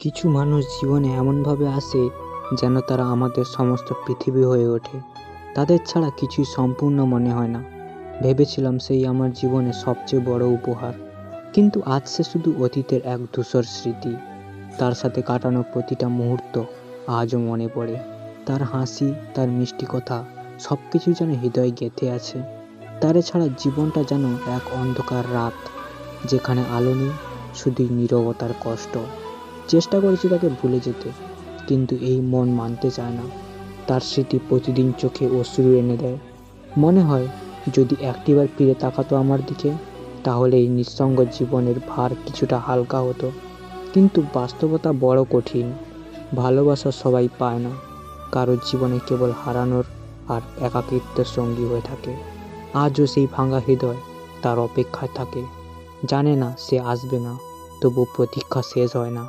কিছু মানুষ জীবনে এমনভাবে আসে যেন তারা আমাদের সমস্ত পৃথিবী হয়ে ওঠে। তাদের ছাড়া কিছুই সম্পূর্ণ মনে হয় না। ভেবেছিলাম সেই আমার জীবনের সবচেয়ে বড় উপহার, কিন্তু আজ সে শুধু অতীতের এক ধূসর স্মৃতি। তার সাথে কাটানো প্রতিটা মুহূর্ত আজও মনে পড়ে। তার হাসি, তার মিষ্টি কথা, সব কিছুই যেন হৃদয়ে গেঁথে আছে। তারে ছাড়া জীবনটা যেন এক অন্ধকার রাত, যেখানে আলো নেই, শুধুই নীরবতার কষ্ট। চেষ্টা করেছি তাকে ভুলে যেতে, কিন্তু এই মন মানতে চায় না। তার স্মৃতি প্রতিদিন চোখে অশ্রু এনে দেয়। মনে হয় যদি একটিবার ফিরে তাকাতো আমার দিকে, তাহলে এই নিঃসঙ্গ জীবনের ভার কিছুটা হালকা হতো। কিন্তু বাস্তবতা বড় কঠিন। ভালোবাসা সবাই পায় না, কারোর জীবনে কেবল হারানোর আর একাকিত্বের সঙ্গী হয়ে থাকে। আজও সেই ভাঙা হৃদয় তার অপেক্ষায় থাকে, জানে না সে আসবে না, তবু প্রতীক্ষা শেষ হয় না।